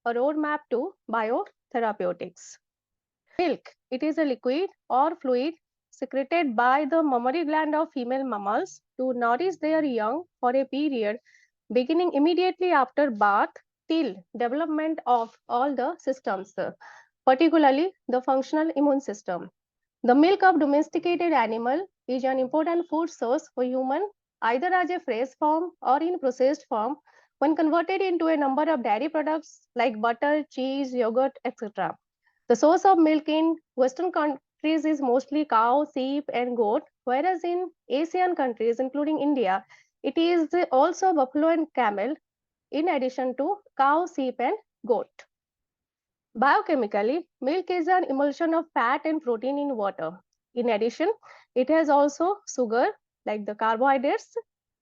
a roadmap to biotherapeutics. Milk, it is a liquid or fluid secreted by the mammary gland of female mammals to nourish their young for a period beginning immediately after birth till development of all the systems, particularly the functional immune system. The milk of domesticated animal is an important food source for human either as a fresh form or in processed form when converted into a number of dairy products like butter, cheese, yogurt, etc. The source of milk in Western countries is mostly cow, sheep, and goat, whereas in Asian countries, including India, it is also buffalo and camel, in addition to cow, sheep, and goat. Biochemically, milk is an emulsion of fat and protein in water. In addition, it has also sugar, like the carbohydrates,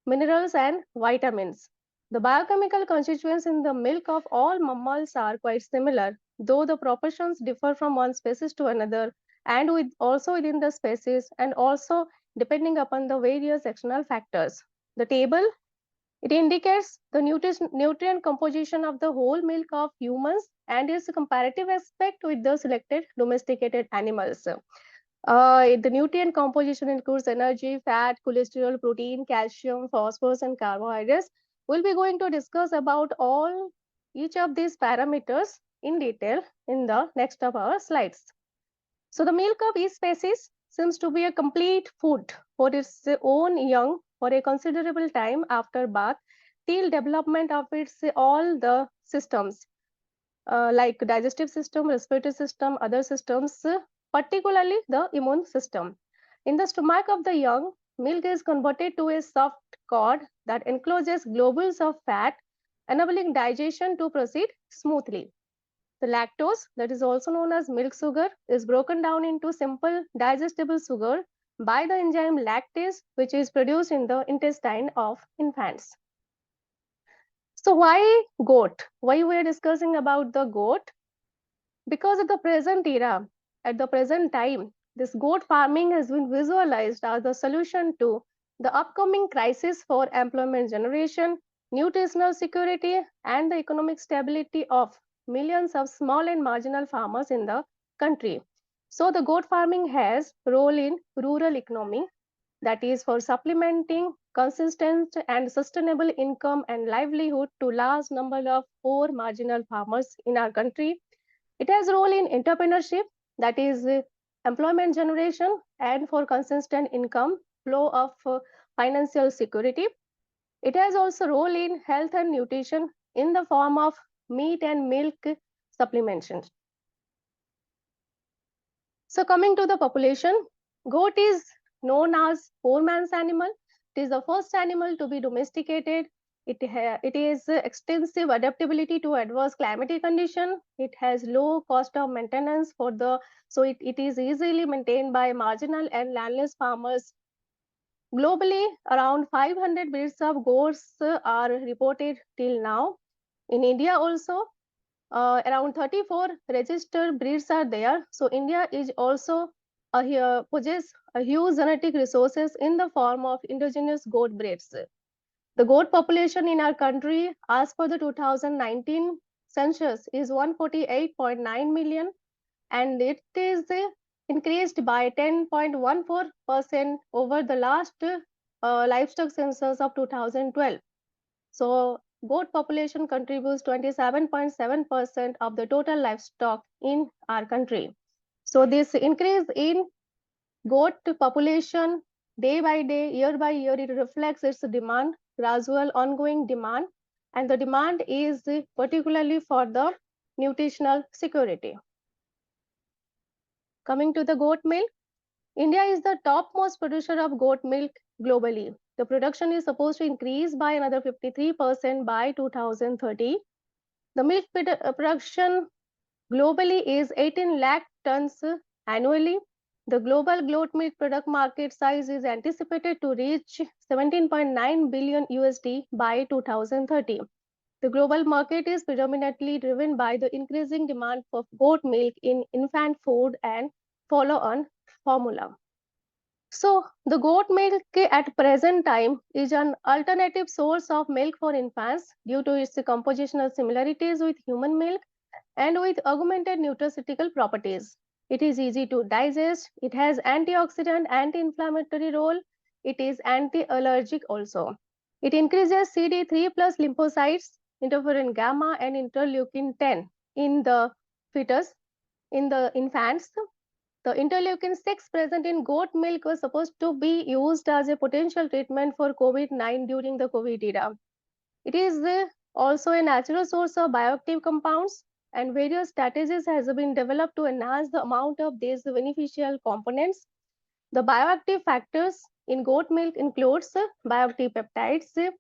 minerals, and vitamins. The biochemical constituents in the milk of all mammals are quite similar, though the proportions differ from one species to another, and also within the species, and also depending upon the various external factors. The table, it indicates the nutrient composition of the whole milk of humans and its comparative aspect with the selected domesticated animals. The nutrient composition includes energy, fat, cholesterol, protein, calcium, phosphorus, and carbohydrates. We'll be going to discuss about all each of these parameters in detail in the next of our slides. So the milk of each species seems to be a complete food for its own young for a considerable time after birth till development of its all the systems like digestive system, respiratory system, other systems, particularly the immune system. In the stomach of the young, milk is converted to a soft cord that encloses globules of fat, enabling digestion to proceed smoothly. The lactose, that is also known as milk sugar, is broken down into simple digestible sugar by the enzyme lactase, which is produced in the intestine of infants. So why goat? Why we are discussing about the goat? Because at the present era, at the present time, this goat farming has been visualized as the solution to the upcoming crisis for employment generation, nutritional security, and the economic stability of millions of small and marginal farmers in the country. So the goat farming has role in rural economy, that is for supplementing consistent and sustainable income and livelihood to large number of poor marginal farmers in our country. It has role in entrepreneurship, that is employment generation and for consistent income flow of financial security. It has also role in health and nutrition in the form of meat and milk supplementation. So coming to the population, goat is known as poor man's animal. It is the first animal to be domesticated. It is extensive adaptability to adverse climatic condition. It has low cost of maintenance for the, so it is easily maintained by marginal and landless farmers. Globally, around 500 breeds of goats are reported till now. In India also, around 34 registered breeds are there. So India is also possess a huge genetic resources in the form of indigenous goat breeds. The goat population in our country, as per the 2019 census, is 148.9 million, and it is increased by 10.14% over the last livestock census of 2012. So goat population contributes 27.7% of the total livestock in our country. So this increase in goat population day by day, year by year, it reflects its demand, gradual ongoing demand, and the demand is particularly for the nutritional security. Coming to the goat milk, India is the topmost producer of goat milk globally. The production is supposed to increase by another 53% by 2030. The milk production globally is 18 lakh tons annually. The global goat milk product market size is anticipated to reach 17.9 billion USD by 2030. The global market is predominantly driven by the increasing demand for goat milk in infant food and follow-on formula. So the goat milk at present time is an alternative source of milk for infants due to its compositional similarities with human milk and with augmented nutraceutical properties. It is easy to digest, it has antioxidant, anti-inflammatory role, it is anti-allergic also. It increases CD3 plus lymphocytes, interferon gamma and interleukin 10 in the fetus, in the infants. The interleukin 6 present in goat milk was supposed to be used as a potential treatment for COVID-19 during the COVID era. It is also a natural source of bioactive compounds, and various strategies has been developed to enhance the amount of these beneficial components. The bioactive factors in goat milk includes bioactive peptides,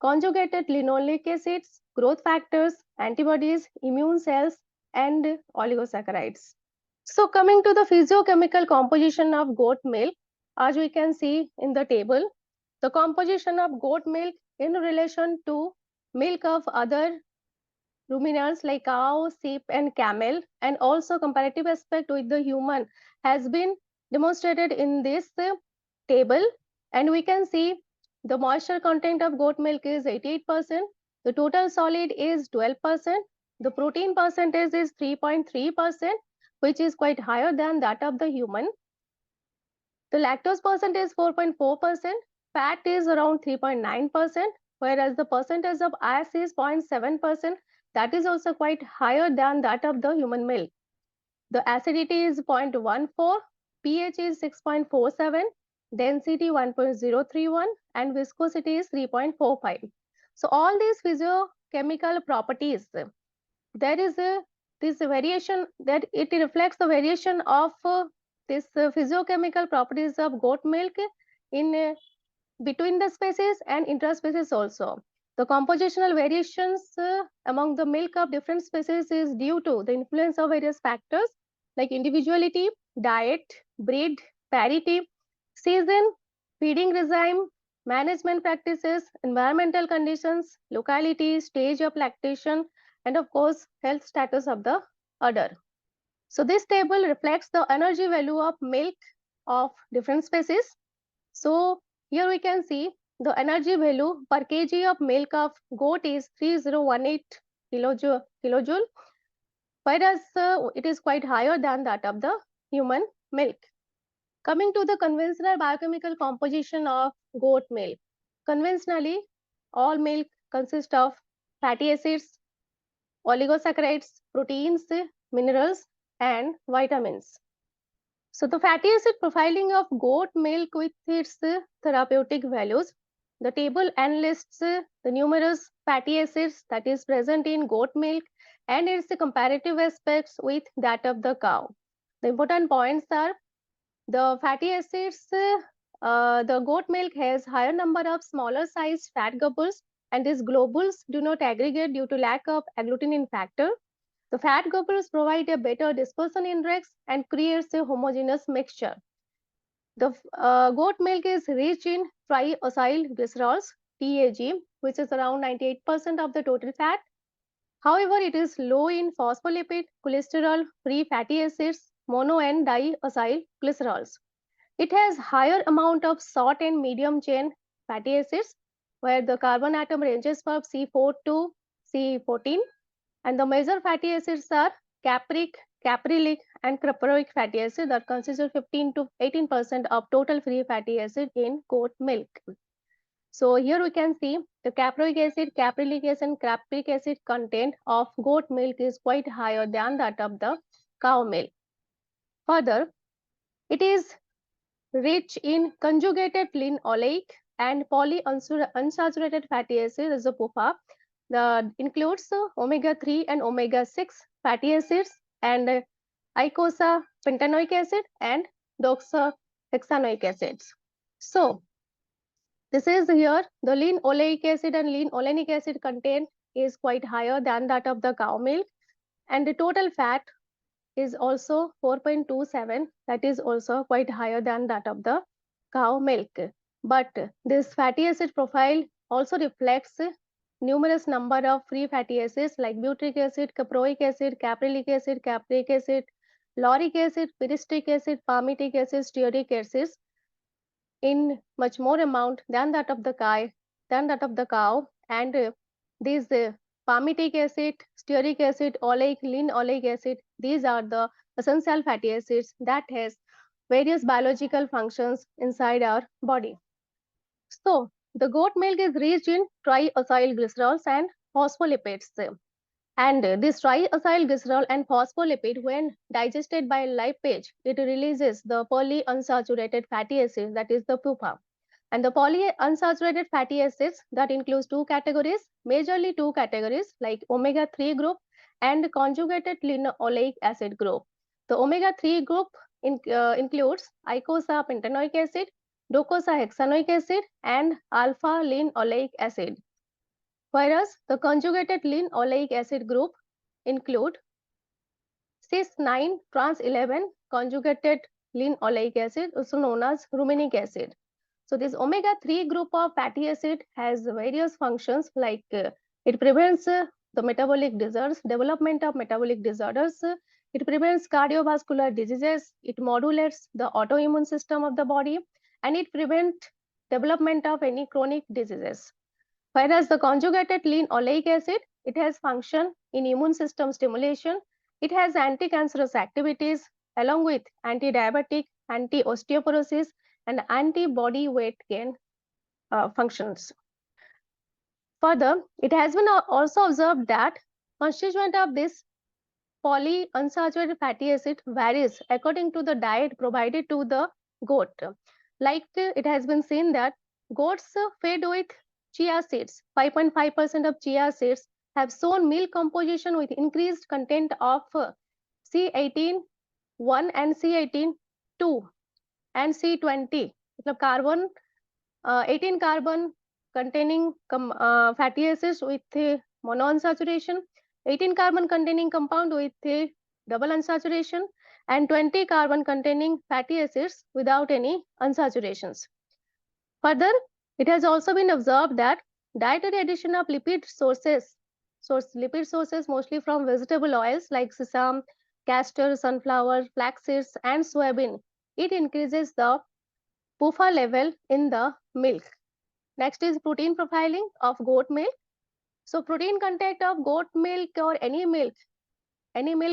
conjugated linoleic acids, growth factors, antibodies, immune cells, and oligosaccharides. So coming to the physiochemical composition of goat milk, as we can see in the table, the composition of goat milk in relation to milk of other ruminants like cow, sheep, and camel, and also comparative aspect with the human has been demonstrated in this table. And we can see the moisture content of goat milk is 88%, the total solid is 12%, the protein percentage is 3.3%, which is quite higher than that of the human. The lactose percentage is 4.4%, fat is around 3.9%, whereas the percentage of ice is 0.7%. That is also quite higher than that of the human milk. The acidity is 0.14, pH is 6.47, density 1.031, and viscosity is 3.45. So all these physiochemical properties, there is a this variation that it reflects the variation of this physiochemical properties of goat milk in between the species and interspecies also. The compositional variations among the milk of different species is due to the influence of various factors like individuality, diet, breed, parity, season, feeding regime, management practices, environmental conditions, locality, stage of lactation, and of course, health status of the udder. So this table reflects the energy value of milk of different species. So here we can see the energy value per kg of milk of goat is 3018 kilojoule, whereas it is quite higher than that of the human milk. Coming to the conventional biochemical composition of goat milk. Conventionally, all milk consists of fatty acids, oligosaccharides, proteins, minerals, and vitamins. So the fatty acid profiling of goat milk with its therapeutic values. The table enlists the numerous fatty acids that is present in goat milk and its comparative aspects with that of the cow. The important points are the fatty acids, the goat milk has higher number of smaller sized fat globules, and these globules do not aggregate due to lack of agglutinin factor. The fat globules provide a better dispersion index and creates a homogeneous mixture. The goat milk is rich in triacyl glycerols, TAG, which is around 98% of the total fat. However, it is low in phospholipid, cholesterol-free fatty acids, mono and diacyl glycerols. It has higher amount of short and medium chain fatty acids, where the carbon atom ranges from C4 to C14, and the major fatty acids are capric, caprylic, and caproic fatty acid that constitute 15 to 18% of total free fatty acid in goat milk. So here we can see the caproic acid, caprylic acid, and capric acid content of goat milk is quite higher than that of the cow milk. Further, it is rich in conjugated linoleic and polyunsaturated fatty acid as a PUFA. That includes omega-3 and omega-6 fatty acids and icosapentaenoic acid and doxahexaenoic acids. So this is here the linoleic acid and linolenic acid content is quite higher than that of the cow milk, and the total fat is also 4.27, that is also quite higher than that of the cow milk. But this fatty acid profile also reflects numerous number of free fatty acids like butyric acid, caproic acid, caprylic acid, capric acid, lauric acid, pyristic acid, palmitic acid, stearic acids. in much more amount than that of the cow, and these palmitic acid, stearic acid, oleic, lean oleic acid, these are the essential fatty acids that has various biological functions inside our body. So the goat milk is rich in triacylglycerols and phospholipids. And this triacylglycerol and phospholipid, when digested by lipase, it releases the polyunsaturated fatty acids, that is the PUFA. And the polyunsaturated fatty acids that includes two categories, majorly two categories like omega-3 group and conjugated linoleic acid group. The omega-3 group includes icosapentaenoic acid, docosahexaenoic acid, and alpha-linoleic acid. Whereas the conjugated linoleic acid group include cis-9 trans-11 conjugated linoleic acid, also known as ruminic acid. So this omega-3 group of fatty acid has various functions like it prevents the metabolic disorders, development of metabolic disorders, it prevents cardiovascular diseases, it modulates the autoimmune system of the body, and it prevents development of any chronic diseases. Whereas the conjugated linoleic acid, it has function in immune system stimulation, it has anti-cancerous activities along with anti-diabetic, anti-osteoporosis, and anti-body weight gain functions. Further, it has been also observed that constituent of this polyunsaturated fatty acid varies according to the diet provided to the goat. Like it has been seen that goats fed with chia seeds, 5.5% of chia seeds have shown milk composition with increased content of C18-1 and C18-2 and C20. Carbon 18 carbon containing fatty acids with monounsaturation, 18 carbon containing compound with double unsaturation, and 20 carbon containing fatty acids without any unsaturations. Further, it has also been observed that dietary addition of lipid sources mostly from vegetable oils like sesame, castor, sunflower, flax seeds, and soybean, it increases the PUFA level in the milk. Next is protein profiling of goat milk. So protein content of goat milk or any milk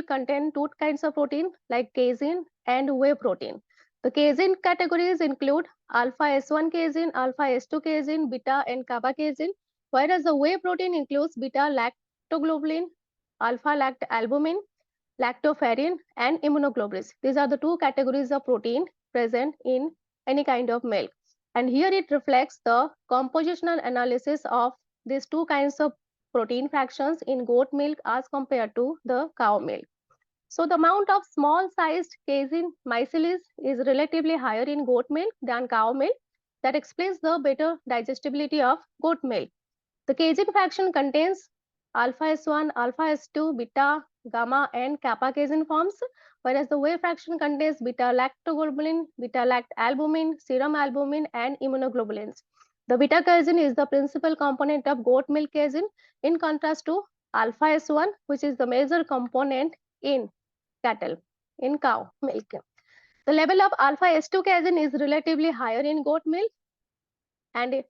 contain two kinds of protein like casein and whey protein. The casein categories include alpha S1 casein, alpha S2 casein, beta and kappa casein, whereas the whey protein includes beta lactoglobulin, alpha lactalbumin, lactoferrin, and immunoglobulins. These are the two categories of protein present in any kind of milk. And here it reflects the compositional analysis of these two kinds of protein fractions in goat milk as compared to the cow milk. So the amount of small sized casein micellis is relatively higher in goat milk than cow milk. That explains the better digestibility of goat milk. The casein fraction contains alpha S1, alpha S2, beta, gamma, and kappa casein forms, whereas the whey fraction contains beta lactoglobulin, beta lactalbumin, serum albumin, and immunoglobulins. The beta casein is the principal component of goat milk casein in contrast to alpha S1, which is the major component in cattle, in cow milk. The level of alpha S2 casein is relatively higher in goat milk, and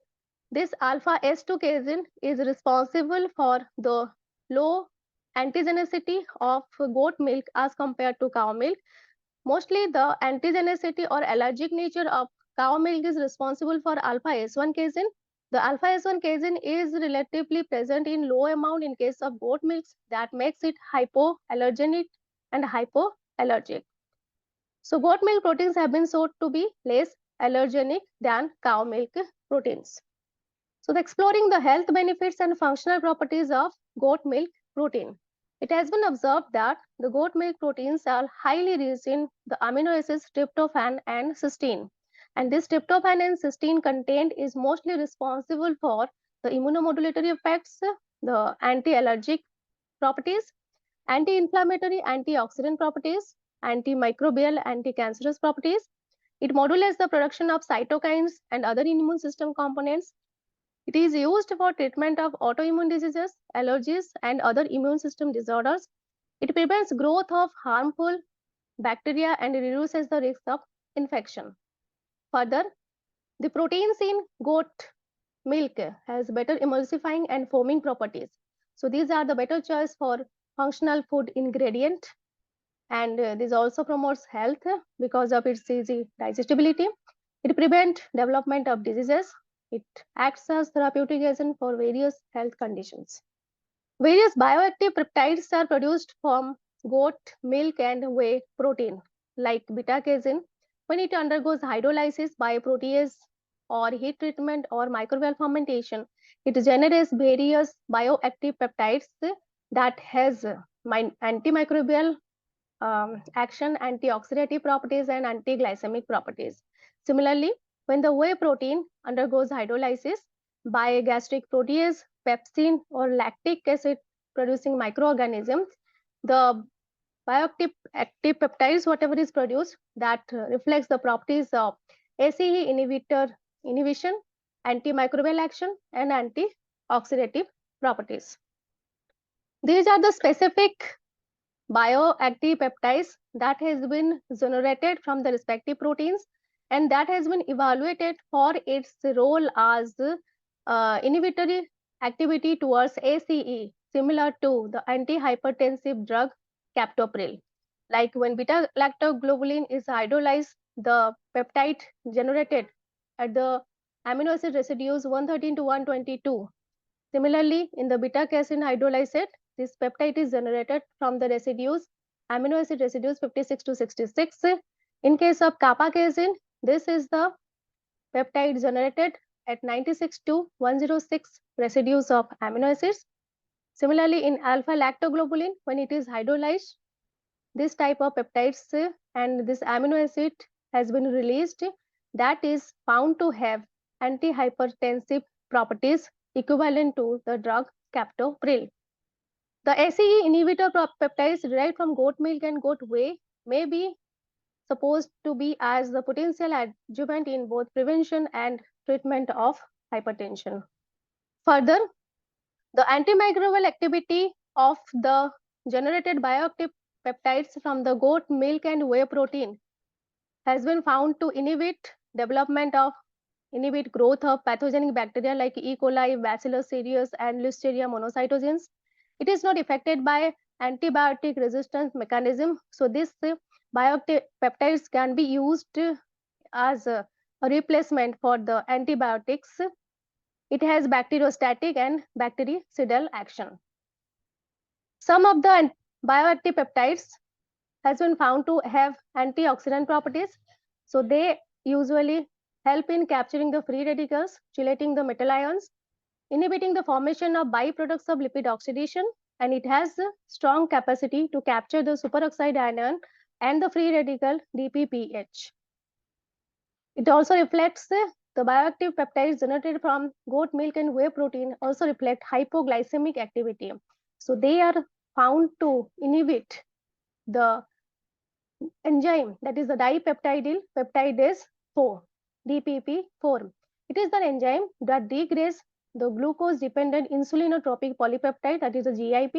this alpha S2 casein is responsible for the low antigenicity of goat milk as compared to cow milk. Mostly the antigenicity or allergic nature of cow milk is responsible for alpha S1 casein. The alpha S1 casein is relatively present in low amount in case of goat milk, that makes it hypoallergenic and hypoallergic. So goat milk proteins have been shown to be less allergenic than cow milk proteins. So exploring the health benefits and functional properties of goat milk protein. It has been observed that the goat milk proteins are highly rich in the amino acids tryptophan and cysteine. And this tryptophan and cysteine content is mostly responsible for the immunomodulatory effects, the anti-allergic properties, anti-inflammatory, antioxidant properties, antimicrobial, anti-cancerous properties. It modulates the production of cytokines and other immune system components. It is used for treatment of autoimmune diseases, allergies, and other immune system disorders. It prevents growth of harmful bacteria and reduces the risk of infection. Further, The proteins in goat milk has better emulsifying and foaming properties. So these are the better choice for functional food ingredient. And this also promotes health because of its easy digestibility. It prevents development of diseases. It acts as therapeutic agent for various health conditions. Various bioactive peptides are produced from goat milk and whey protein, like beta-casein. When it undergoes hydrolysis by protease or heat treatment or microbial fermentation, it generates various bioactive peptides that has antimicrobial action, antioxidative properties, and anti-glycemic properties. Similarly, when the whey protein undergoes hydrolysis by gastric protease, pepsin, or lactic acid producing microorganisms, the bioactive peptides, whatever is produced, that reflects the properties of ACE inhibition, antimicrobial action, and antioxidative properties. These are the specific bioactive peptides that has been generated from the respective proteins and that has been evaluated for its role as inhibitory activity towards ACE, similar to the antihypertensive drug captopril. Like when beta-lactoglobulin is hydrolyzed, the peptide generated at the amino acid residues 113 to 122. Similarly, in the beta-casein hydrolysate, this peptide is generated from the residues, amino acid residues 56 to 66. In case of kappa-casein, this is the peptide generated at 96 to 106 residues of amino acids. Similarly, in alpha-lactoglobulin, when it is hydrolyzed, this type of peptides and this amino acid has been released that is found to have antihypertensive properties equivalent to the drug captopril. The ACE inhibitor peptides derived from goat milk and goat whey may be supposed to be as the potential adjuvant in both prevention and treatment of hypertension. Further, the antimicrobial activity of the generated bioactive peptides from the goat milk and whey protein has been found to inhibit growth of pathogenic bacteria like E. coli, Bacillus cereus, and Listeria monocytogenes. It is not affected by antibiotic resistance mechanism. So this bioactive peptides can be used as a replacement for the antibiotics. It has bacteriostatic and bactericidal action. Some of the bioactive peptides has been found to have antioxidant properties. So they usually help in capturing the free radicals, chelating the metal ions, inhibiting the formation of byproducts of lipid oxidation, and it has a strong capacity to capture the superoxide anion and the free radical DPPH. It also reflects the bioactive peptides generated from goat milk and whey protein also reflect hypoglycemic activity. So they are found to inhibit the enzyme that is the dipeptidyl peptidase 4, DPP4. It is the enzyme that degrades the glucose dependent insulinotropic polypeptide that is a GIP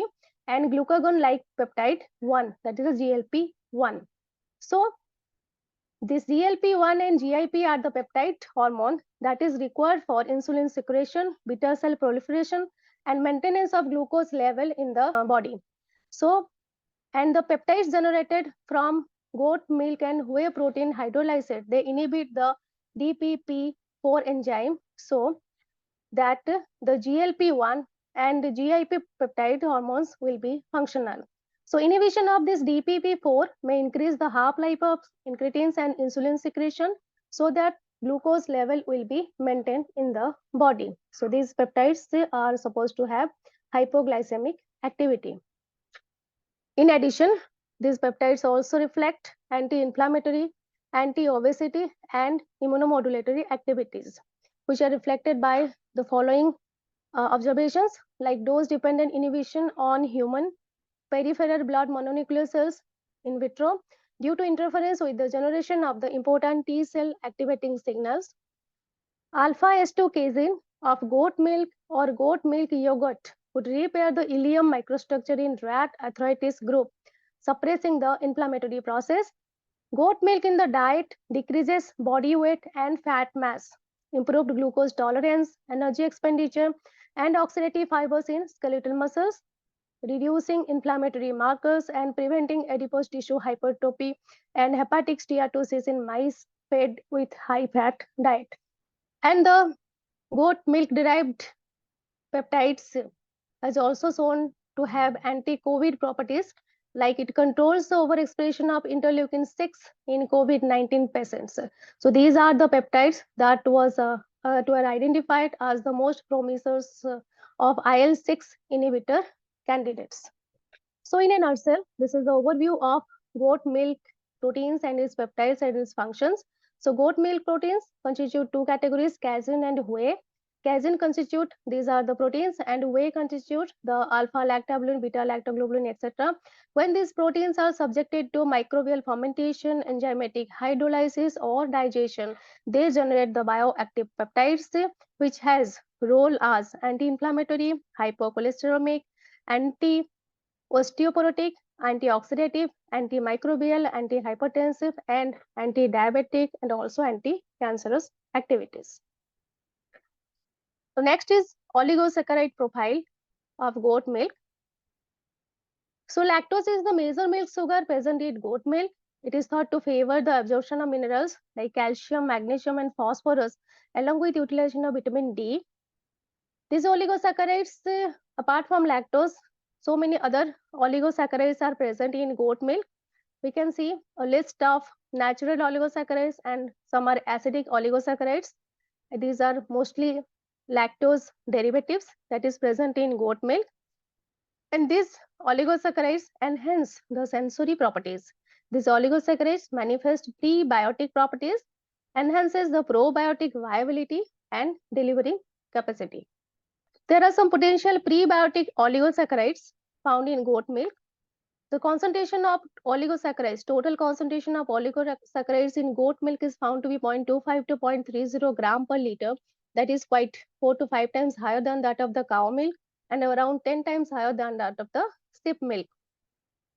and glucagon like peptide 1 that is a GLP1. So this GLP1 and GIP are the peptide hormone that is required for insulin secretion, beta cell proliferation, and maintenance of glucose level in the body. So, and the peptides generated from goat milk and whey protein hydrolysate, they inhibit the DPP4 enzyme so that the GLP1 and the GIP peptide hormones will be functional. So inhibition of this DPP4 may increase the half-life of incretins and insulin secretion so that glucose level will be maintained in the body. So these peptides are supposed to have hypoglycemic activity. In addition, these peptides also reflect anti-inflammatory, anti-obesity, and immunomodulatory activities, which are reflected by the following observations like dose-dependent inhibition on human peripheral blood mononuclear cells in vitro due to interference with the generation of the important T cell activating signals. Alpha S2 casein of goat milk or goat milk yogurt would repair the ileum microstructure in rat arthritis group, suppressing the inflammatory process. Goat milk in the diet decreases body weight and fat mass improved glucose tolerance, energy expenditure, and oxidative fibers in skeletal muscles, reducing inflammatory markers and preventing adipose tissue hypertrophy and hepatic steatosis in mice fed with high-fat diet. And the goat milk derived peptides has also shown to have anti-COVID properties, like it controls the overexpression of interleukin-6 in COVID-19 patients. So these are the peptides that were identified as the most promisers of IL-6 inhibitor candidates. So in a nutshell, this is the overview of goat milk proteins and its peptides and its functions. So goat milk proteins constitute two categories, casein and whey. Casein constitute, these are the proteins, and whey constitute the alpha lactoglobulin, beta lactoglobulin, etc. When these proteins are subjected to microbial fermentation, enzymatic hydrolysis, or digestion, they generate the bioactive peptides, which has role as anti-inflammatory, hypercholesteremic, anti osteoporotic, antioxidative, antimicrobial, antihypertensive, and anti-diabetic, and also anti-cancerous activities. So next is oligosaccharide profile of goat milk. So lactose is the major milk sugar present in goat milk. It is thought to favor the absorption of minerals like calcium, magnesium, and phosphorus, along with utilization of vitamin D. These oligosaccharides, apart from lactose, so many other oligosaccharides are present in goat milk. We can see a list of natural oligosaccharides and some are acidic oligosaccharides. These are mostly lactose derivatives that is present in goat milk. And these oligosaccharides enhance the sensory properties. These oligosaccharides manifest prebiotic properties, enhances the probiotic viability and delivering capacity. There are some potential prebiotic oligosaccharides found in goat milk. The concentration of oligosaccharides, total concentration of oligosaccharides in goat milk is found to be 0.25 to 0.30 gram per liter. That is quite 4 to 5 times higher than that of the cow milk and around 10 times higher than that of the sheep milk.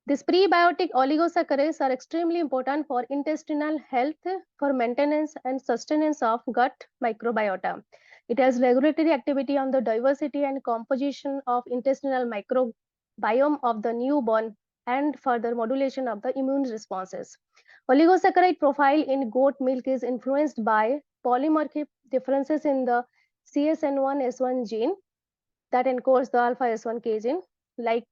These prebiotic oligosaccharides are extremely important for intestinal health, for maintenance and sustenance of gut microbiota. It has regulatory activity on the diversity and composition of intestinal microbiome of the newborn and further modulation of the immune responses. Oligosaccharide profile in goat milk is influenced by polymorphic differences in the CSN1S1 gene that encodes the alpha S1 casein, like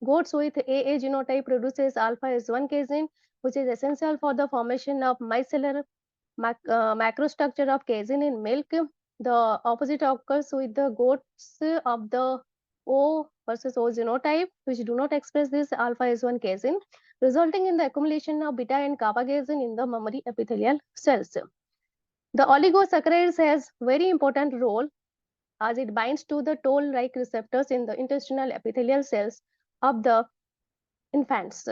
goats with AA genotype produces alpha S1 casein, which is essential for the formation of micellar macrostructure of casein in milk. The opposite occurs with the goats of the O versus O genotype, which do not express this alpha S1 casein, resulting in the accumulation of beta and kappa casein in the mammary epithelial cells. The oligosaccharides has very important role as it binds to the toll-like receptors in the intestinal epithelial cells of the infants.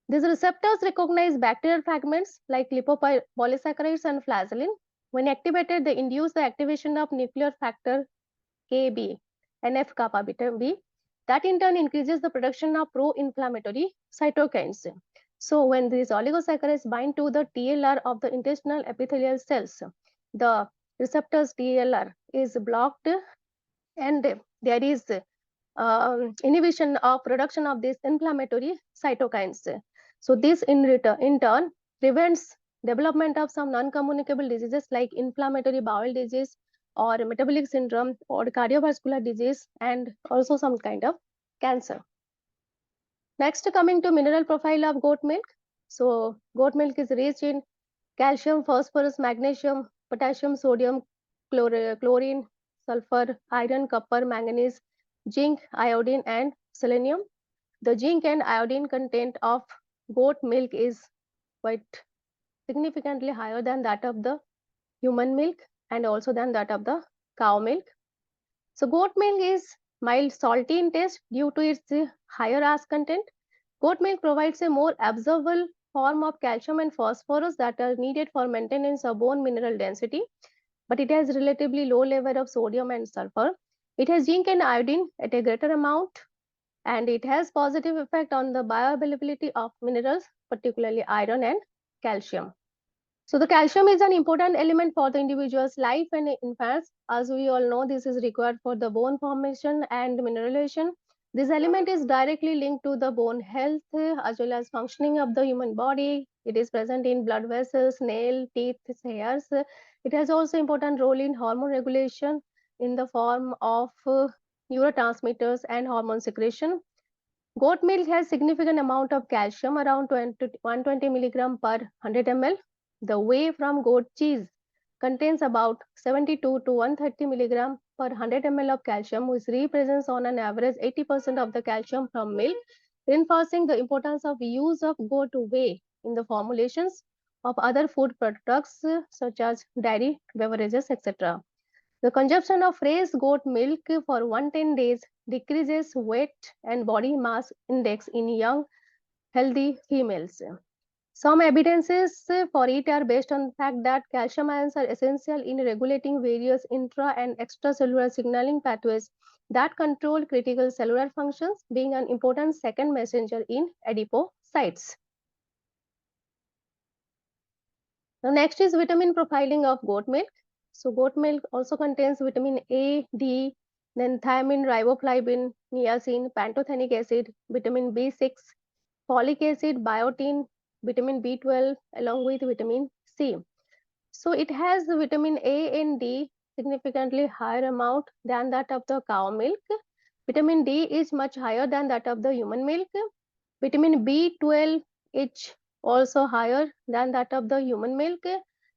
These receptors recognize bacterial fragments like lipopolysaccharides and flagellin. When activated, they induce the activation of nuclear factor Kb, NF-kappa beta B. That in turn increases the production of pro-inflammatory cytokines. So when these oligosaccharides bind to the TLR of the intestinal epithelial cells, the receptors TLR is blocked and there is inhibition of production of these inflammatory cytokines. So this in turn prevents development of some non-communicable diseases like inflammatory bowel disease or metabolic syndrome or cardiovascular disease and also some kind of cancer. Next, coming to mineral profile of goat milk. So goat milk is rich in calcium, phosphorus, magnesium, potassium, sodium, chlorine, sulfur, iron, copper, manganese, zinc, iodine, and selenium. The zinc and iodine content of goat milk is quite significantly higher than that of the human milk and also than that of the cow milk. So goat milk is mild salty in taste due to its higher ash content. Goat milk provides a more absorbable form of calcium and phosphorus that are needed for maintenance of bone mineral density, but it has relatively low level of sodium and sulfur. It has zinc and iodine at a greater amount, and it has positive effect on the bioavailability of minerals, particularly iron and calcium. So the calcium is an important element for the individual's life and infants. As we all know, this is required for the bone formation and mineralization. This element is directly linked to the bone health as well as functioning of the human body. It is present in blood vessels, nail, teeth, hairs. It has also important role in hormone regulation in the form of neurotransmitters and hormone secretion. Goat milk has significant amount of calcium, around 20 to 120 milligram per 100 ml. The whey from goat cheese contains about 72 to 130 milligram per 100 ml of calcium, which represents on an average 80% of the calcium from milk, reinforcing the importance of use of goat whey in the formulations of other food products such as dairy, beverages, etc. The consumption of fresh goat milk for 110 days decreases weight and body mass index in young, healthy females. Some evidences for it are based on the fact that calcium ions are essential in regulating various intra and extracellular signaling pathways that control critical cellular functions, being an important second messenger in adipocytes. The next is vitamin profiling of goat milk. So goat milk also contains vitamin A, D, then thiamine, riboflavin, niacin, pantothenic acid, vitamin B6, folic acid, biotin, vitamin B12, along with vitamin C. So it has vitamin A and D significantly higher amount than that of the cow milk. Vitamin D is much higher than that of the human milk. Vitamin B12 is also higher than that of the human milk,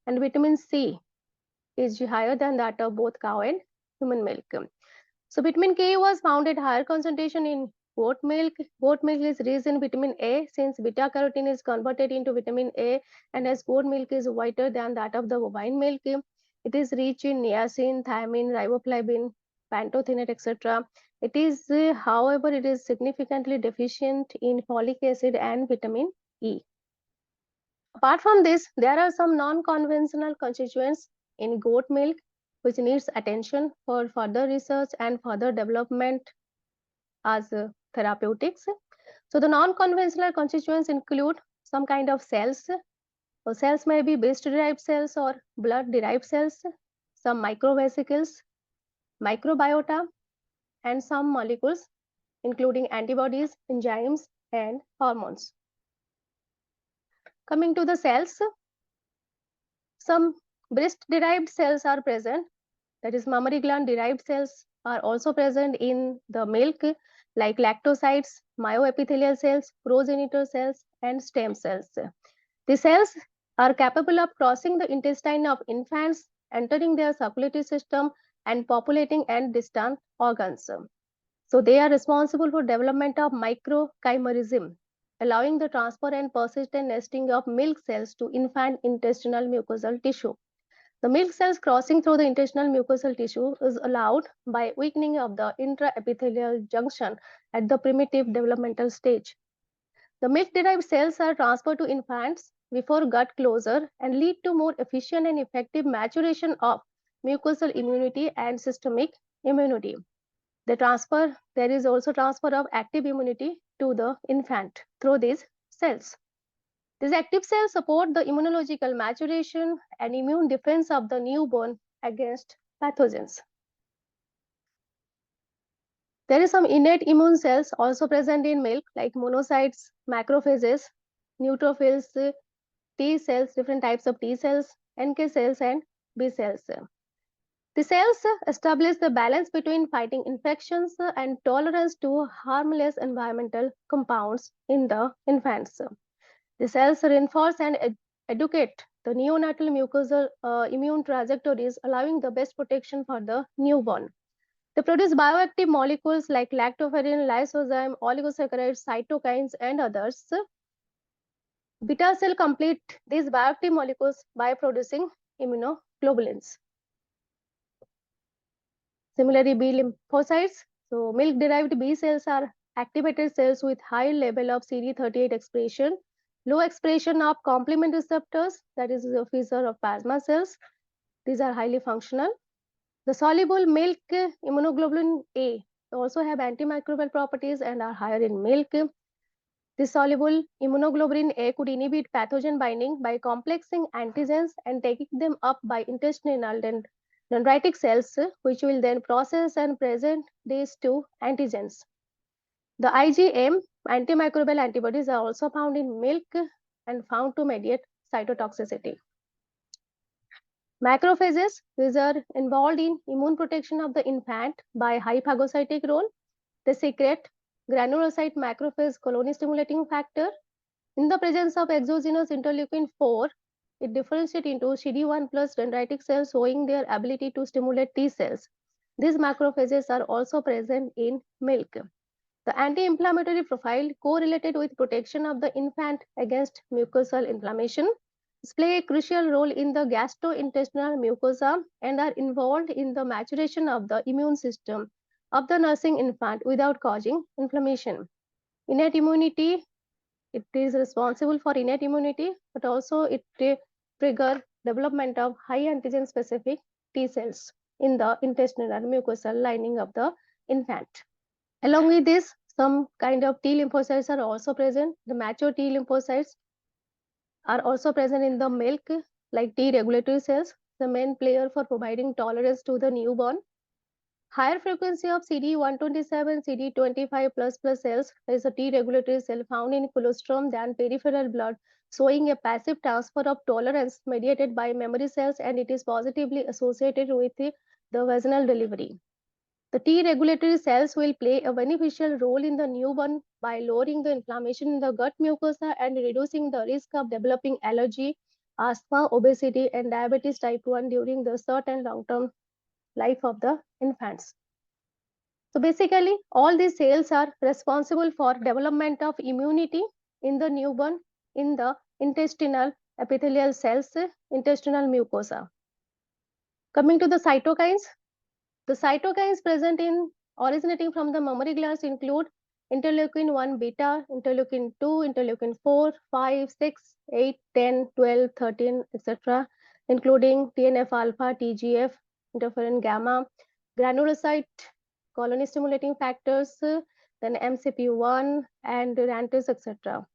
and vitamin C is higher than that of both cow and human milk. So vitamin K was found at higher concentration in goat milk. Goat milk is rich in vitamin A since beta carotene is converted into vitamin A, and as goat milk is whiter than that of the bovine milk, it is rich in niacin, thiamine, riboflavin, pantothenate, etc. It is, however, it is significantly deficient in folic acid and vitamin E. Apart from this, there are some non-conventional constituents in goat milk which needs attention for further research and further development as therapeutics. So the non-conventional constituents include some kind of cells. So cells may be waste-derived cells or blood-derived cells, some microvesicles, microbiota, and some molecules including antibodies, enzymes, and hormones. Coming to the cells, some breast-derived cells are present, that is mammary gland-derived cells are also present in the milk, like lactocytes, myoepithelial cells, progenitor cells, and stem cells. The cells are capable of crossing the intestine of infants, entering their circulatory system, and populating and distant organs. So they are responsible for development of microchimerism, allowing the transfer and persistent nesting of milk cells to infant intestinal mucosal tissue. The milk cells crossing through the intestinal mucosal tissue is allowed by weakening of the intraepithelial junction at the primitive developmental stage. The milk-derived cells are transferred to infants before gut closure and lead to more efficient and effective maturation of mucosal immunity and systemic immunity. There is also transfer of active immunity to the infant through these cells. These active cells support the immunological maturation and immune defense of the newborn against pathogens. There is some innate immune cells also present in milk, like monocytes, macrophages, neutrophils, T cells, different types of T cells, NK cells, and B cells. The cells establish the balance between fighting infections and tolerance to harmless environmental compounds in the infants. The cells reinforce and educate the neonatal mucosal immune trajectories, allowing the best protection for the newborn. They produce bioactive molecules like lactoferrin, lysozyme, oligosaccharides, cytokines, and others. Beta cell complete these bioactive molecules by producing immunoglobulins. Similarly, B lymphocytes. So milk-derived B cells are activated cells with high level of CD38 expression, low expression of complement receptors, that is the feature of plasma cells. These are highly functional. The soluble milk immunoglobulin A also have antimicrobial properties and are higher in milk. This soluble immunoglobulin A could inhibit pathogen binding by complexing antigens and taking them up by intestinal dendritic cells, which will then process and present these two antigens. The IgM antimicrobial antibodies are also found in milk and found to mediate cytotoxicity. Macrophages, these are involved in immune protection of the infant by high phagocytic role. They secrete granulocyte macrophage colony stimulating factor. In the presence of exogenous interleukin 4, it differentiates into CD1 plus dendritic cells, showing their ability to stimulate T cells. These macrophages are also present in milk. The anti-inflammatory profile correlated with protection of the infant against mucosal inflammation play a crucial role in the gastrointestinal mucosa and are involved in the maturation of the immune system of the nursing infant without causing inflammation. Innate immunity, it is responsible for innate immunity, but also it trigger development of high antigen specific T cells in the intestinal mucosal lining of the infant. Along with this, some kind of T lymphocytes are also present. The mature T lymphocytes are also present in the milk, like T regulatory cells, the main player for providing tolerance to the newborn. Higher frequency of CD127, CD25 plus cells is a T regulatory cell found in colostrum than peripheral blood, showing a passive transfer of tolerance mediated by memory cells, and it is positively associated with the vaginal delivery. The T regulatory cells will play a beneficial role in the newborn by lowering the inflammation in the gut mucosa and reducing the risk of developing allergy, asthma, obesity, and diabetes type 1 during the short and long-term life of the infants. So basically, all these cells are responsible for development of immunity in the newborn in the intestinal epithelial cells, intestinal mucosa. Coming to the cytokines, the cytokines present in originating from the mammary glands include interleukin 1 beta, interleukin 2, interleukin 4, 5, 6, 8, 10, 12, 13, etc., including TNF alpha, TGF, interferon gamma, granulocyte colony stimulating factors, then MCP1 and RANTES, etc.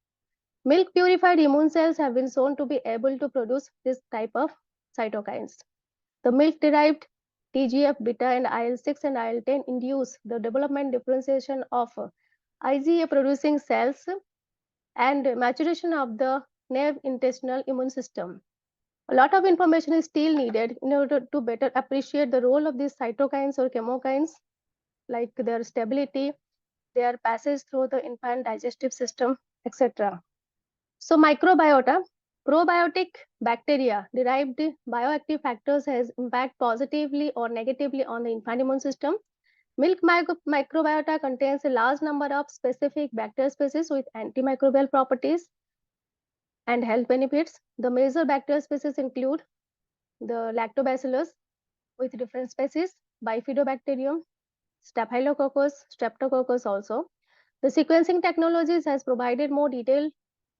Milk purified immune cells have been shown to be able to produce this type of cytokines. The milk derived TGF beta and IL-6 and IL-10 induce the development differentiation of IgA producing cells and maturation of the nerve intestinal immune system. A lot of information is still needed in order to better appreciate the role of these cytokines or chemokines, like their stability, their passage through the infant digestive system, etc. So microbiota, probiotic bacteria derived bioactive factors has impact positively or negatively on the infant immune system. Milk microbiota contains a large number of specific bacterial species with antimicrobial properties and health benefits. The major bacterial species include the lactobacillus with different species, bifidobacterium, staphylococcus, streptococcus also. The sequencing technologies has provided more detail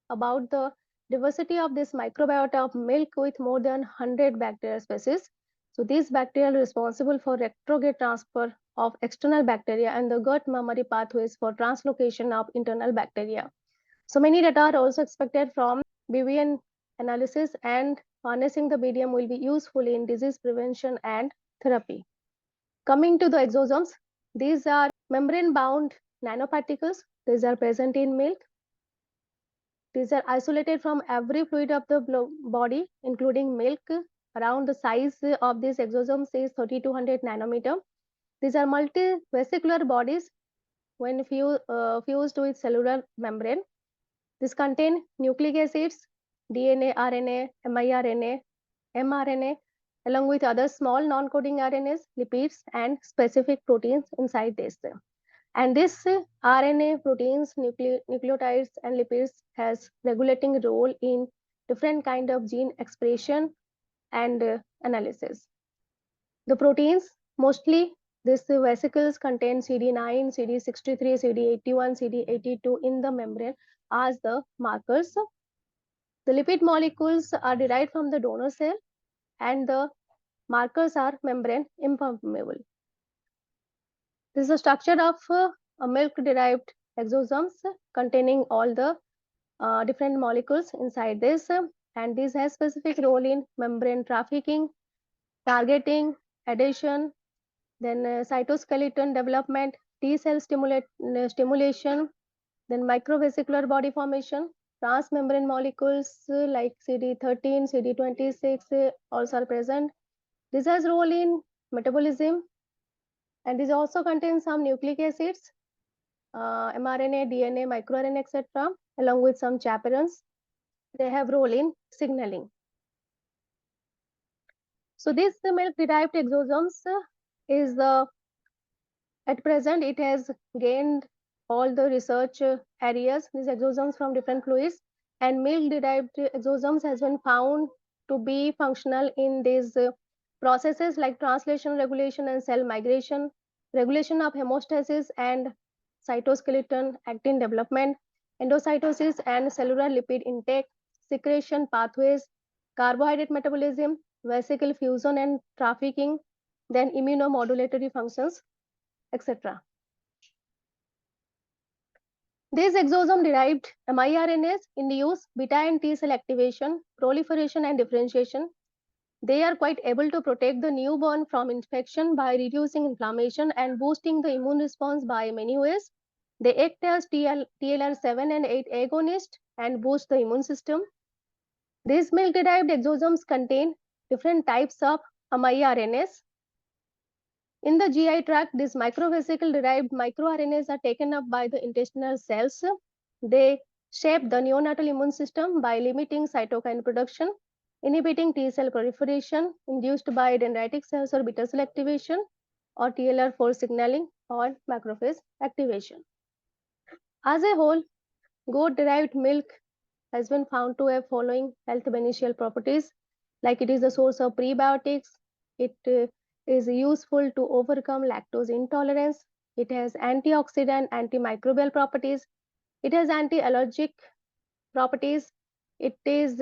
about the diversity of this microbiota of milk with more than 100 bacterial species. So these bacteria are responsible for retrograde transfer of external bacteria and the gut mammary pathways for translocation of internal bacteria. So many data are also expected from Bayesian analysis, and harnessing the medium will be useful in disease prevention and therapy. Coming to the exosomes, these are membrane-bound nanoparticles. These are present in milk. These are isolated from every fluid of the body, including milk. Around the size of these exosomes is 3200 nanometer. These are multivesicular bodies when fused with cellular membrane. These contain nucleic acids, DNA, RNA, miRNA, mRNA, along with other small non-coding RNAs, lipids, and specific proteins inside this. And this RNA, proteins, nucleotides, and lipids has regulating role in different kind of gene expression and analysis. The proteins, mostly these vesicles contain CD9, CD63, CD81, CD82 in the membrane as the markers. The lipid molecules are derived from the donor cell, and the markers are membrane impermeable. This is the structure of a milk-derived exosomes containing all the different molecules inside this, and this has specific role in membrane trafficking, targeting, adhesion, then cytoskeleton development, T cell stimulation, then microvesicular body formation, transmembrane molecules like CD13, CD26 also are present. This has role in metabolism, and this also contains some nucleic acids, mRNA, DNA, microRNA, etc., along with some chaperones. They have role in signaling. So this milk-derived exosomes is at present it has gained all the research areas, these exosomes from different fluids, and milk-derived exosomes has been found to be functional in these processes like translation, regulation, and cell migration, regulation of hemostasis and cytoskeleton actin development, endocytosis and cellular lipid intake, secretion pathways, carbohydrate metabolism, vesicle fusion and trafficking, then immunomodulatory functions, etc. These exosome-derived miRNAs induce beta and T cell activation, proliferation, and differentiation. They are quite able to protect the newborn from infection by reducing inflammation and boosting the immune response by many ways. They act as TLR7 and 8 agonist and boost the immune system. These milk-derived exosomes contain different types of miRNAs. In the GI tract, these microvesicle-derived microRNAs are taken up by the intestinal cells. They shape the neonatal immune system by limiting cytokine production, inhibiting T cell proliferation induced by dendritic cells or beta cell activation, or TLR4 signaling or macrophage activation. As a whole, goat-derived milk has been found to have following health beneficial properties, like it is a source of prebiotics, it is useful to overcome lactose intolerance, it has antioxidant, antimicrobial properties, it has anti-allergic properties, it is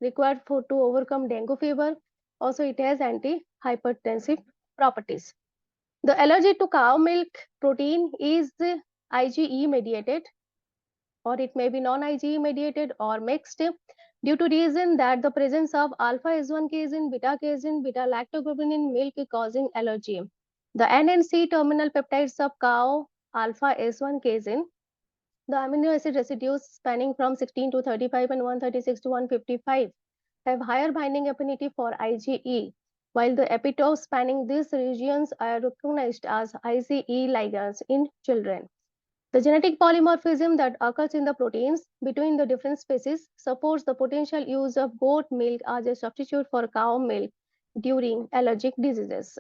required to overcome dengue fever, also it has anti-hypertensive properties. The allergy to cow milk protein is IgE mediated, or it may be non-IgE mediated or mixed, due to reason that the presence of alpha S1 casein, beta lactoglobin in milk is causing allergy. The N and C terminal peptides of cow alpha S1 casein, the amino acid residues spanning from 16 to 35 and 136 to 155 have higher binding affinity for IgE, while the epitopes spanning these regions are recognized as IgE ligands in children. The genetic polymorphism that occurs in the proteins between the different species supports the potential use of goat milk as a substitute for cow milk during allergic diseases.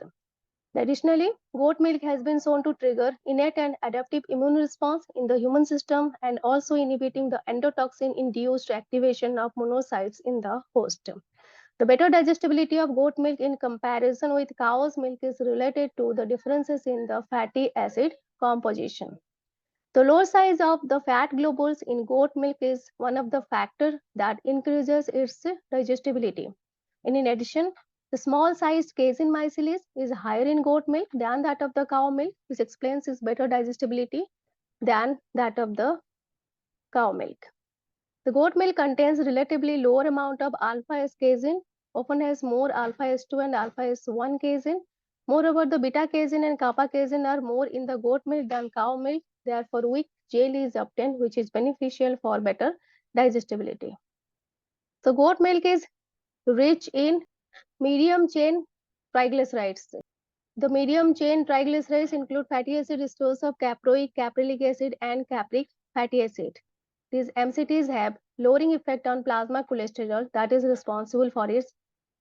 Additionally, goat milk has been shown to trigger innate and adaptive immune response in the human system and also inhibiting the endotoxin-induced activation of monocytes in the host. The better digestibility of goat milk in comparison with cow's milk is related to the differences in the fatty acid composition. The low size of the fat globules in goat milk is one of the factors that increases its digestibility. And in addition, the small sized casein micelis is higher in goat milk than that of the cow milk, which explains its better digestibility than that of the cow milk. The goat milk contains relatively lower amount of alpha S casein, often has more alpha S2 and alpha S1 casein. Moreover, the beta casein and kappa casein are more in the goat milk than cow milk. Therefore, weak jelly is obtained, which is beneficial for better digestibility. So, goat milk is rich in medium chain triglycerides. The medium chain triglycerides include fatty acid esters of caproic, caprylic acid, and capric fatty acid. These MCTs have lowering effect on plasma cholesterol that is responsible for its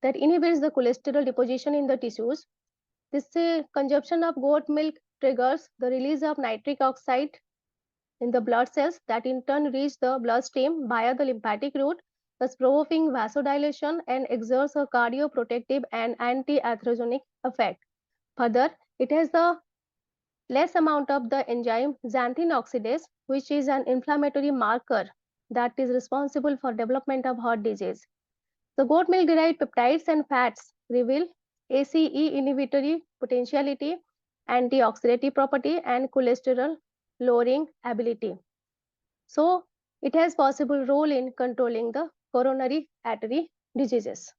that inhibits the cholesterol deposition in the tissues. This consumption of goat milk triggers the release of nitric oxide in the blood cells that in turn reach the bloodstream via the lymphatic route, thus provoking vasodilation and exerts a cardioprotective and anti-atherogenic effect. Further, it has the less amount of the enzyme xanthine oxidase, which is an inflammatory marker that is responsible for development of heart disease. The goat milk derived peptides and fats reveal ACE inhibitory potentiality, antioxidative property, and cholesterol lowering ability. So it has possible role in controlling the coronary artery diseases.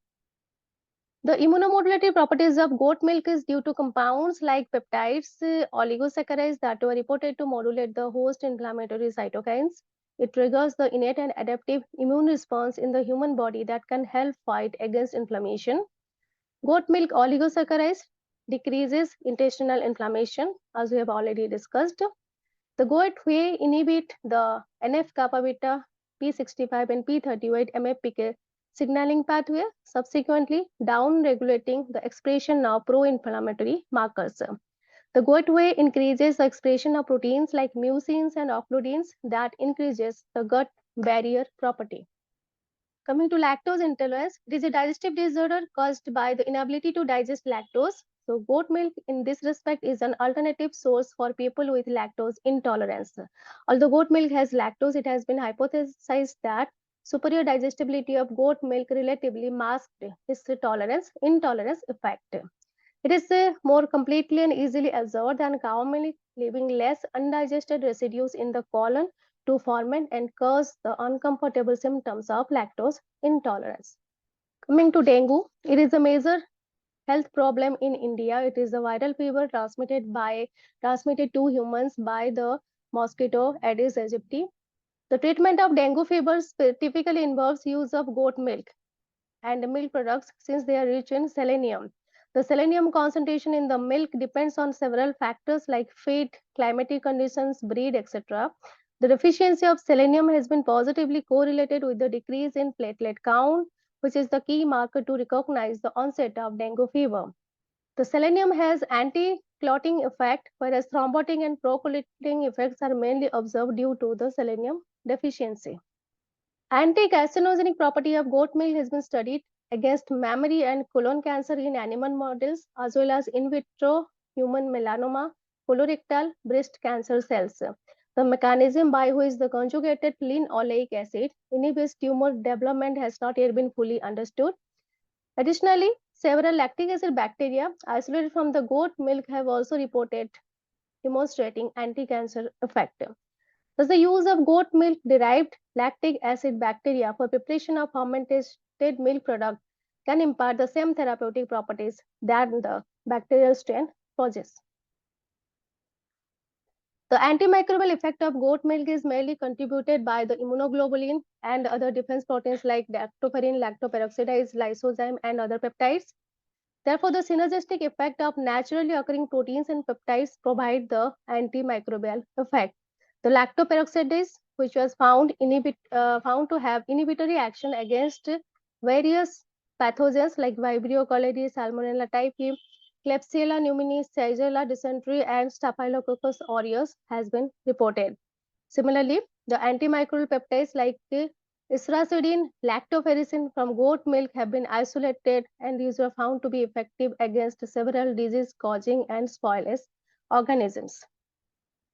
The immunomodulatory properties of goat milk is due to compounds like peptides, oligosaccharides that were reported to modulate the host inflammatory cytokines. It triggers the innate and adaptive immune response in the human body that can help fight against inflammation. Goat milk oligosaccharides decreases intestinal inflammation, as we have already discussed. The goat whey inhibit the NF-kappa beta, P65 and P38 MAPK signaling pathway, subsequently down-regulating the expression of pro-inflammatory markers. The goat whey increases the expression of proteins like mucins and occludins that increases the gut barrier property. Coming to lactose intolerance, it is a digestive disorder caused by the inability to digest lactose. So goat milk in this respect is an alternative source for people with lactose intolerance. Although goat milk has lactose, it has been hypothesized that superior digestibility of goat milk relatively masked this intolerance effect. It is more completely and easily absorbed than cow milk, leaving less undigested residues in the colon to ferment and cause the uncomfortable symptoms of lactose intolerance. Coming to dengue, it is a major health problem in India. It is a viral fever transmitted to humans by the mosquito Aedes aegypti. The treatment of dengue fever typically involves use of goat milk and milk products since they are rich in selenium. The selenium concentration in the milk depends on several factors like feed, climatic conditions, breed, etc. The deficiency of selenium has been positively correlated with the decrease in platelet count, which is the key marker to recognize the onset of dengue fever. The selenium has anti-clotting effect, whereas thrombotic and procoagulating effects are mainly observed due to the selenium deficiency. Anti-carcinogenic property of goat milk has been studied against mammary and colon cancer in animal models, as well as in vitro human melanoma, colorectal breast cancer cells. The mechanism by which the conjugated linoleic acid inhibits tumor development has not yet been fully understood. Additionally, several lactic acid bacteria isolated from the goat milk have also reported demonstrating anti-cancer effect. Thus, the use of goat milk derived lactic acid bacteria for preparation of fermented milk product can impart the same therapeutic properties that the bacterial strain possess. The antimicrobial effect of goat milk is mainly contributed by the immunoglobulin and other defense proteins like lactoferrin, lactoperoxidase, lysozyme, and other peptides. Therefore, the synergistic effect of naturally occurring proteins and peptides provide the antimicrobial effect. The lactoperoxidase, which was found to have inhibitory action against various pathogens like Vibrio cholerae, Salmonella typhi, Klebsiella pneumoniae, Shigella dysentery, and Staphylococcus aureus, has been reported. Similarly, the antimicrobial peptides like Isradine, lactoferricin from goat milk have been isolated, and these were found to be effective against several disease-causing and spoilage organisms.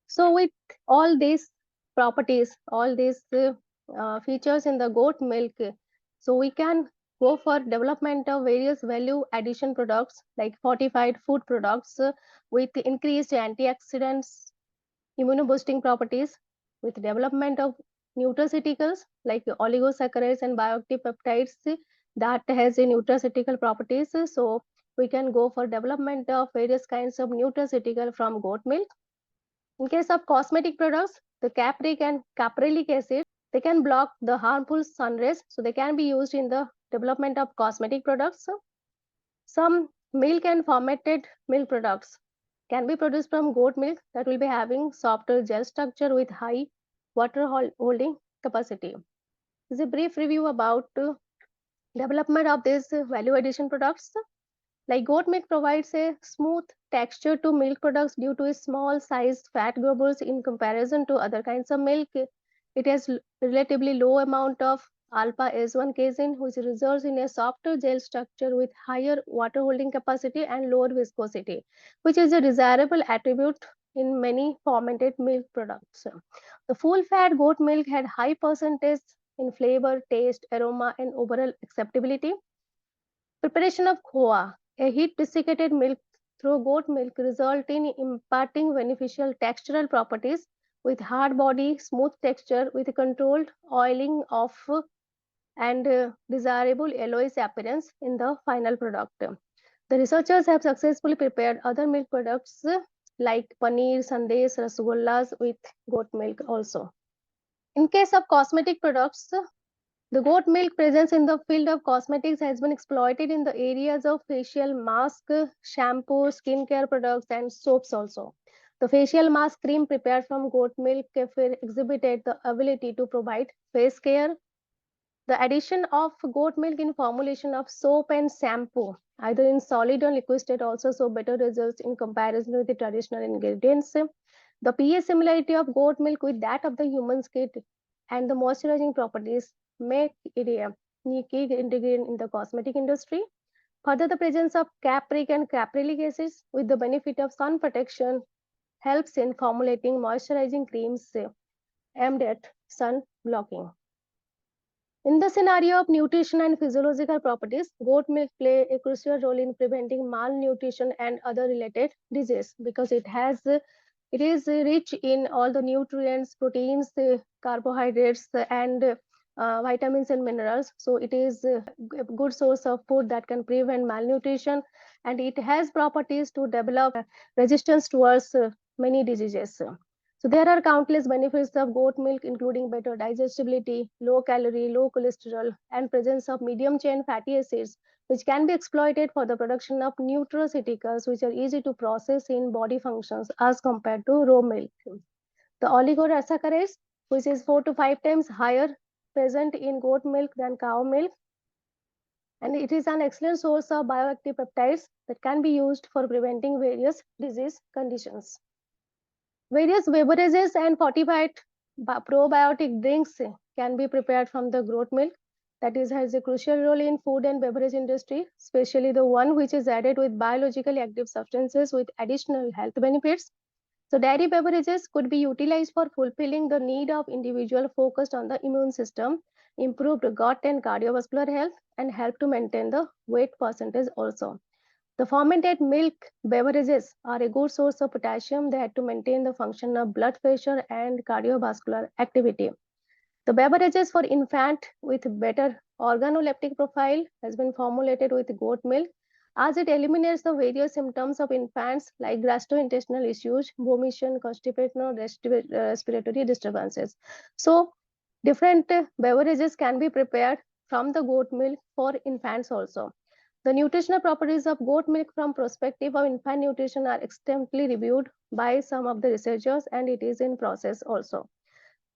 So with all these properties, all these features in the goat milk, so we can go for development of various value addition products like fortified food products with increased antioxidants, immunoboosting properties, with development of nutraceuticals like oligosaccharides and bioactive peptides that has a nutraceutical properties. So we can go for development of various kinds of nutraceutical from goat milk. In case of cosmetic products, the capric and caprylic acid, they can block the harmful sun rays, so they can be used in the development of cosmetic products. Some milk and fermented milk products can be produced from goat milk that will be having softer gel structure with high water holding capacity. This is a brief review about development of these value addition products. Like goat milk provides a smooth texture to milk products due to its small sized fat globules in comparison to other kinds of milk. It has relatively low amount of alpha S1 casein, which results in a softer gel structure with higher water holding capacity and lower viscosity, which is a desirable attribute in many fermented milk products. The full fat goat milk had high percentage in flavor, taste, aroma, and overall acceptability. Preparation of khoa, a heat desiccated milk through goat milk, result in imparting beneficial textural properties with hard body, smooth texture, with controlled oiling of and desirable yellowish appearance in the final product. The researchers have successfully prepared other milk products like paneer, sandesh, rasgullas with goat milk also. In case of cosmetic products, the goat milk presence in the field of cosmetics has been exploited in the areas of facial mask, shampoo, skincare products, and soaps also. The facial mask cream prepared from goat milk kefir exhibited the ability to provide face care. The addition of goat milk in formulation of soap and shampoo, either in solid or liquid state, also show better results in comparison with the traditional ingredients. The pH similarity of goat milk with that of the human skin and the moisturizing properties make it a key ingredient in the cosmetic industry. Further, the presence of capric and caprylic acids with the benefit of sun protection helps in formulating moisturizing creams aimed at sun blocking. In the scenario of nutrition and physiological properties, goat milk play a crucial role in preventing malnutrition and other related diseases because it is rich in all the nutrients, proteins, carbohydrates, and vitamins and minerals. So it is a good source of food that can prevent malnutrition, and it has properties to develop resistance towards many diseases. So there are countless benefits of goat milk, including better digestibility, low calorie, low cholesterol, and presence of medium chain fatty acids, which can be exploited for the production of nutraceuticals, which are easy to process in body functions as compared to raw milk. The oligosaccharides, which is 4 to 5 times higher present in goat milk than cow milk, and it is an excellent source of bioactive peptides that can be used for preventing various disease conditions. Various beverages and fortified probiotic drinks can be prepared from the goat milk. That is, has a crucial role in food and beverage industry, especially the one which is added with biologically active substances with additional health benefits. So dairy beverages could be utilized for fulfilling the need of individual focused on the immune system, improved gut and cardiovascular health, and help to maintain the weight percentage also. The fermented milk beverages are a good source of potassium that to maintain the function of blood pressure and cardiovascular activity. The beverages for infant with better organoleptic profile has been formulated with goat milk as it eliminates the various symptoms of infants like gastrointestinal issues, vomition, constipation, or respiratory disturbances. So different beverages can be prepared from the goat milk for infants also. The nutritional properties of goat milk from perspective of infant nutrition are extensively reviewed by some of the researchers, and it is in process also.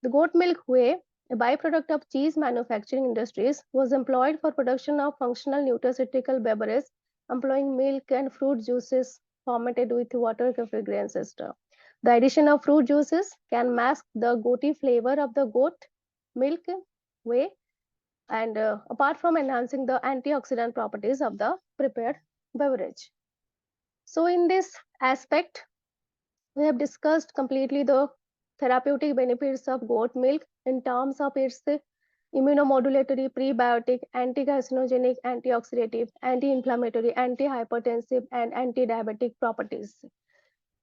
The goat milk whey, a byproduct of cheese manufacturing industries, was employed for production of functional nutraceutical beverages employing milk and fruit juices fermented with water refrigerant system. The addition of fruit juices can mask the goaty flavor of the goat milk whey, and apart from enhancing the antioxidant properties of the prepared beverage. So in this aspect, we have discussed completely the therapeutic benefits of goat milk in terms of its immunomodulatory, prebiotic, anti-carcinogenic, antioxidative, anti-inflammatory, anti-hypertensive, and anti-diabetic properties.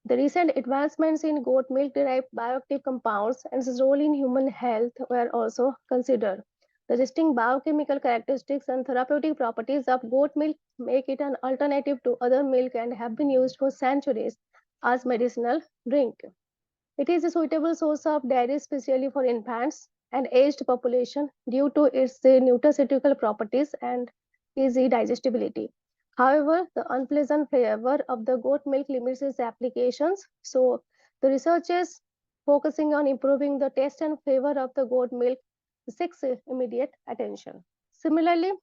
The recent advancements in goat milk-derived bioactive compounds and its role in human health were also considered. The distinct biochemical characteristics and therapeutic properties of goat milk make it an alternative to other milk and have been used for centuries as medicinal drink. It is a suitable source of dairy, especially for infants and aged population due to its nutraceutical properties and easy digestibility. However, the unpleasant flavor of the goat milk limits its applications. So the researchers focusing on improving the taste and flavor of the goat milk seeks immediate attention. Similarly,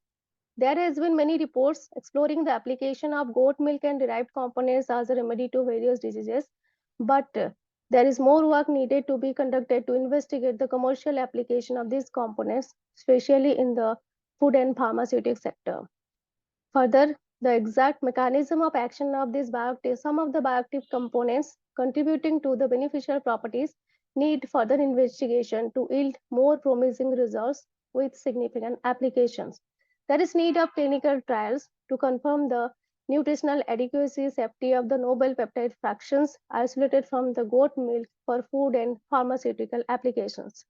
there has been many reports exploring the application of goat milk and derived components as a remedy to various diseases, but there is more work needed to be conducted to investigate the commercial application of these components, especially in the food and pharmaceutical sector. Further, the exact mechanism of action of these bioactive, some of the bioactive components contributing to the beneficial properties need further investigation to yield more promising results with significant applications. There is need of clinical trials to confirm the nutritional adequacy, safety of the noble peptide fractions isolated from the goat milk for food and pharmaceutical applications.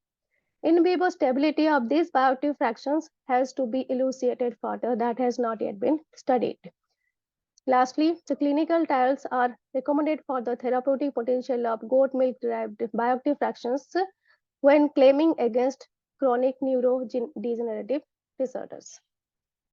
In vivo stability of these bioactive fractions has to be elucidated further, that has not yet been studied. Lastly, the clinical trials are recommended for the therapeutic potential of goat milk derived bioactive fractions when claiming against chronic neurodegenerative disorders.